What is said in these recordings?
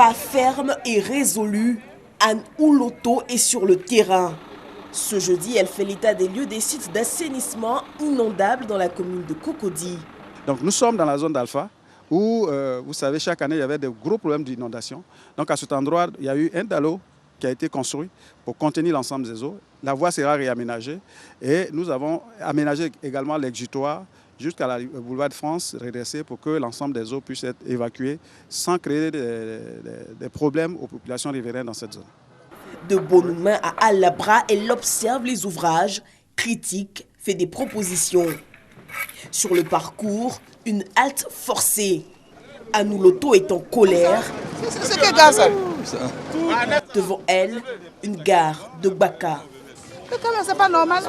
pas ferme et résolu, Anne Ouloto est sur le terrain. Ce jeudi, elle fait l'état des lieux des sites d'assainissement inondables dans la commune de Cocody. Donc nous sommes dans la zone d'Alpha où, vous savez, chaque année, il y avait de gros problèmes d'inondation. Donc à cet endroit, il y a eu un dallo qui a été construit pour contenir l'ensemble des eaux. La voie sera réaménagée et nous avons aménagé également l'exutoire jusqu'à la boulevard de France redressé pour que l'ensemble des eaux puissent être évacuées sans créer des problèmes aux populations riveraines dans cette zone. De bonnes mains à Alabra, elle observe les ouvrages, critique, fait des propositions. Sur le parcours, une halte forcée. Anne Ouloto est en colère. C'est quelle gare ça? Devant elle, une gare de Baka. C'est pas normal.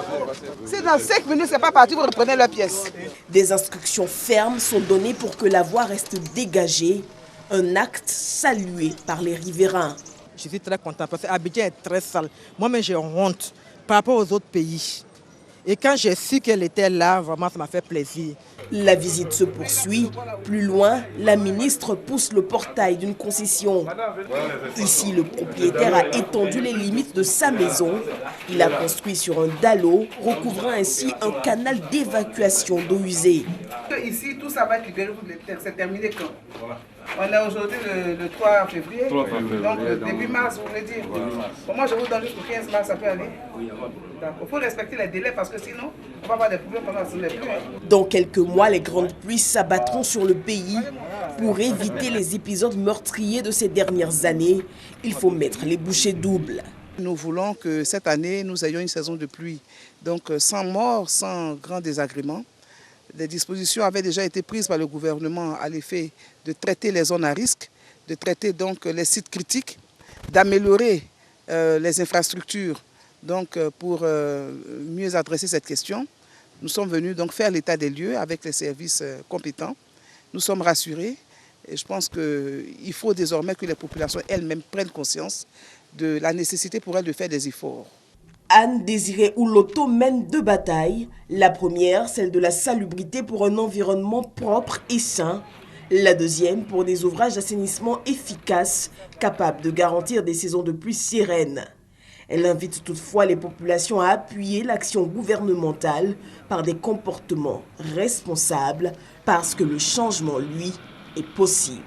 C'est dans 5 minutes, c'est pas parti, vous reprenez la pièce. Des instructions fermes sont données pour que la voie reste dégagée. Un acte salué par les riverains. Je suis très content parce que Abidjan est très sale. Moi-même, j'ai honte par rapport aux autres pays. Et quand j'ai su qu'elle était là, vraiment, ça m'a fait plaisir. La visite se poursuit. Plus loin, la ministre pousse le portail d'une concession. Ici, le propriétaire a étendu les limites de sa maison. Il a construit sur un dallo, recouvrant ainsi un canal d'évacuation d'eau usée. Ici, tout ça va être libéré pour l'été. C'est terminé quand? On est aujourd'hui le 3 février. Donc, début mars, vous voulez dire. Comment je vous donne jusqu'au 15 mars, ça peut aller? Il faut respecter les délais parce que sinon, on va avoir des problèmes pendant ce n'est plus. Dans quelques mois, les grandes pluies s'abattront sur le pays. Pour éviter les épisodes meurtriers de ces dernières années, il faut mettre les bouchées doubles. Nous voulons que cette année, nous ayons une saison de pluie. Donc, sans mort, sans grand désagrément. Des dispositions avaient déjà été prises par le gouvernement à l'effet de traiter les zones à risque, de traiter donc les sites critiques, d'améliorer les infrastructures donc, pour mieux adresser cette question. Nous sommes venus donc faire l'état des lieux avec les services compétents. Nous sommes rassurés et je pense qu'il faut désormais que les populations elles-mêmes prennent conscience de la nécessité pour elles de faire des efforts. Anne Désirée Ouloto mène 2 batailles. La première, celle de la salubrité pour un environnement propre et sain. La deuxième, pour des ouvrages d'assainissement efficaces, capables de garantir des saisons de pluie sereines. Elle invite toutefois les populations à appuyer l'action gouvernementale par des comportements responsables, parce que le changement, lui, est possible.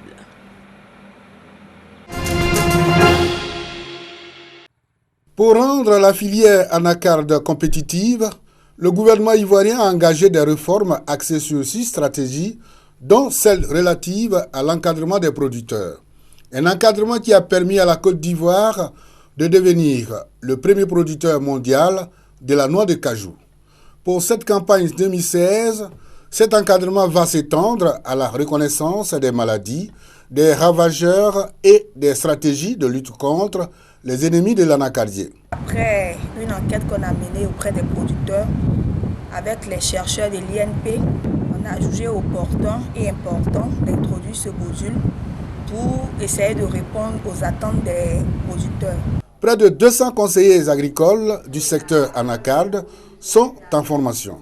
Pour rendre la filière anacarde compétitive, le gouvernement ivoirien a engagé des réformes axées sur 6 stratégies, dont celle relative à l'encadrement des producteurs. Un encadrement qui a permis à la Côte d'Ivoire de devenir le premier producteur mondial de la noix de cajou. Pour cette campagne 2016, cet encadrement va s'étendre à la reconnaissance des maladies, des ravageurs et des stratégies de lutte contre les ennemis de l'anacardier. Après une enquête qu'on a menée auprès des producteurs, avec les chercheurs de l'INP, on a jugé opportun et important d'introduire ce module pour essayer de répondre aux attentes des producteurs. Près de 200 conseillers agricoles du secteur anacarde sont en formation.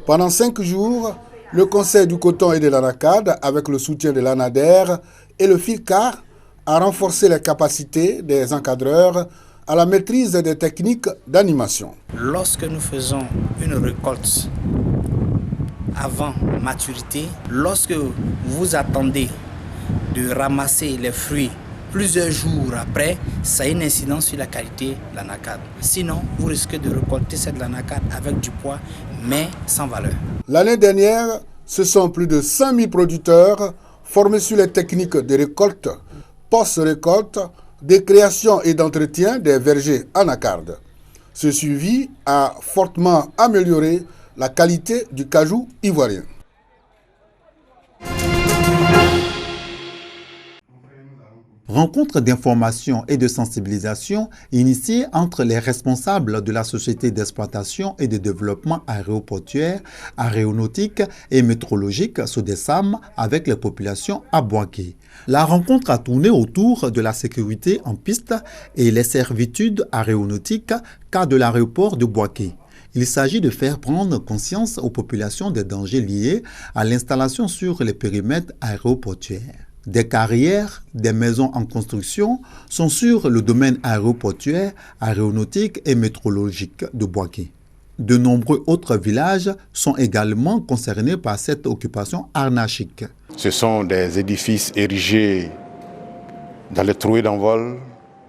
Pendant 5 jours, le Conseil du coton et de l'anacarde, avec le soutien de l'ANADER et le FICAR, a renforcé les capacités des encadreurs à la maîtrise des techniques d'animation. Lorsque nous faisons une récolte avant maturité, lorsque vous attendez de ramasser les fruits plusieurs jours après, ça a une incidence sur la qualité de l'anacarde. Sinon, vous risquez de récolter cette anacarde avec du poids, mais sans valeur. L'année dernière, ce sont plus de 100 000 producteurs formés sur les techniques de récolte, post-récolte, de création et d'entretien des vergers anacardes. Ce suivi a fortement amélioré la qualité du cajou ivoirien. Rencontre d'information et de sensibilisation initiée entre les responsables de la Société d'exploitation et de développement aéroportuaire, aéronautique et météorologique SODESAM avec les populations à Bouaké. La rencontre a tourné autour de la sécurité en piste et les servitudes aéronautiques cas de l'aéroport de Bouaké. Il s'agit de faire prendre conscience aux populations des dangers liés à l'installation sur les périmètres aéroportuaires. Des carrières, des maisons en construction sont sur le domaine aéroportuaire, aéronautique et météorologique de Bouaké. De nombreux autres villages sont également concernés par cette occupation anarchique. Ce sont des édifices érigés dans les trouées d'envol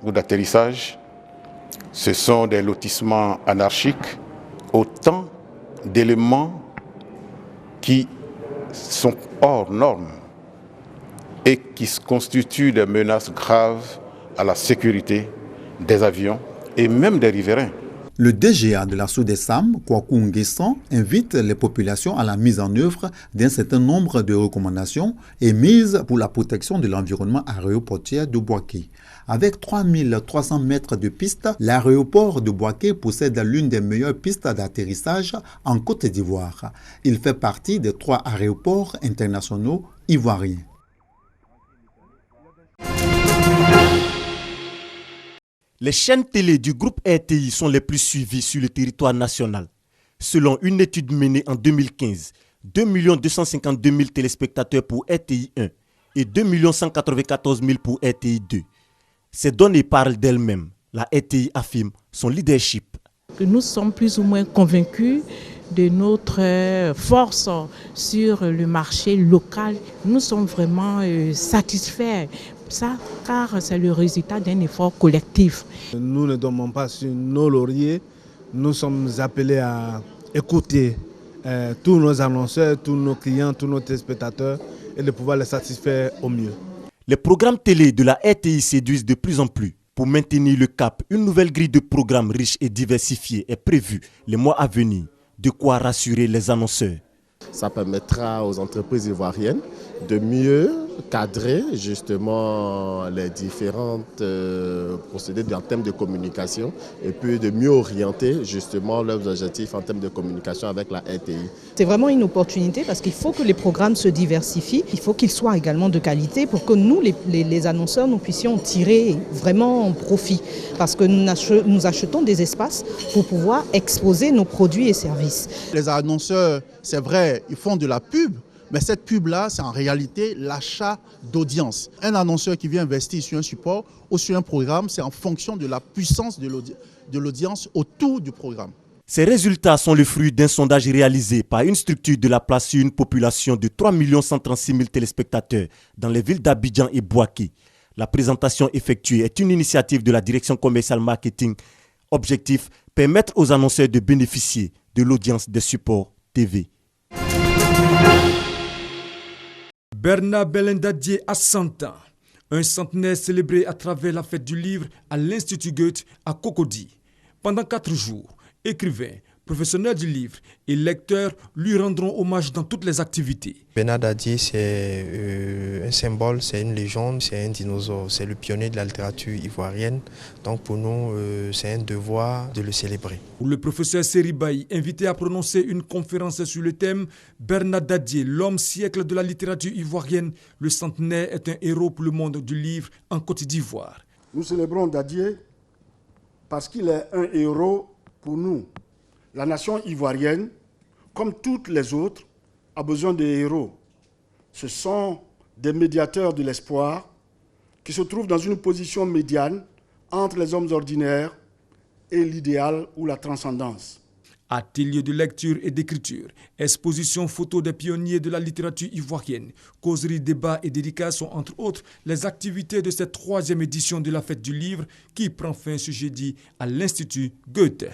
ou d'atterrissage. Ce sont des lotissements anarchiques, autant d'éléments qui sont hors normes et qui constituent des menaces graves à la sécurité des avions et même des riverains. Le DGA de la Soudessam, Kwaku Nguessan, invite les populations à la mise en œuvre d'un certain nombre de recommandations émises pour la protection de l'environnement aéroportuaire de Bouaké. Avec 3300 mètres de piste, l'aéroport de Bouaké possède l'une des meilleures pistes d'atterrissage en Côte d'Ivoire. Il fait partie des 3 aéroports internationaux ivoiriens. Les chaînes télé du groupe RTI sont les plus suivies sur le territoire national. Selon une étude menée en 2015, 2 252 000 téléspectateurs pour RTI 1 et 2 194 000 pour RTI 2. Ces données parlent d'elles-mêmes. La RTI affirme son leadership. Nous sommes plus ou moins convaincus de notre force sur le marché local. Nous sommes vraiment satisfaits. Ça, car c'est le résultat d'un effort collectif. Nous ne dormons pas sur nos lauriers. Nous sommes appelés à écouter tous nos annonceurs, tous nos clients, tous nos téléspectateurs et de pouvoir les satisfaire au mieux. Les programmes télé de la RTI séduisent de plus en plus. Pour maintenir le cap, une nouvelle grille de programmes riche et diversifiée est prévue les mois à venir. De quoi rassurer les annonceurs. Ça permettra aux entreprises ivoiriennes de mieux cadrer justement les différentes procédés en termes de communication et puis de mieux orienter justement leurs objectifs en termes de communication avec la RTI. C'est vraiment une opportunité parce qu'il faut que les programmes se diversifient, il faut qu'ils soient également de qualité pour que nous, les annonceurs, nous puissions tirer vraiment profit parce que nous achetons des espaces pour pouvoir exposer nos produits et services. Les annonceurs, c'est vrai, ils font de la pub. Mais cette pub-là, c'est en réalité l'achat d'audience. Un annonceur qui vient investir sur un support ou sur un programme, c'est en fonction de la puissance de l'audience autour du programme. Ces résultats sont le fruit d'un sondage réalisé par une structure de la place sur une population de 3 136 000 téléspectateurs dans les villes d'Abidjan et Bouaké. La présentation effectuée est une initiative de la direction commerciale marketing. Objectif, permettre aux annonceurs de bénéficier de l'audience des supports TV. Bernard Belindadier a 100 ans, un centenaire célébré à travers la fête du livre à l'Institut Goethe à Cocody. Pendant 4 jours, écrivains, professionnels du livre et lecteurs lui rendront hommage dans toutes les activités. Bernard Dadier, c'est un symbole, c'est une légende, c'est un dinosaure, c'est le pionnier de la littérature ivoirienne. Donc pour nous, c'est un devoir de le célébrer. Pour le professeur Seribaï, invité à prononcer une conférence sur le thème « Bernard Dadier, l'homme siècle de la littérature ivoirienne, le centenaire est un héros pour le monde du livre en Côte d'Ivoire ». Nous célébrons Dadier parce qu'il est un héros pour nous. La nation ivoirienne, comme toutes les autres, a besoin de héros. Ce sont des médiateurs de l'espoir qui se trouvent dans une position médiane entre les hommes ordinaires et l'idéal ou la transcendance. Ateliers de lecture et d'écriture, exposition photo des pionniers de la littérature ivoirienne, causeries, débats et dédicaces sont entre autres les activités de cette 3e édition de la Fête du Livre qui prend fin ce jeudi à l'Institut Goethe.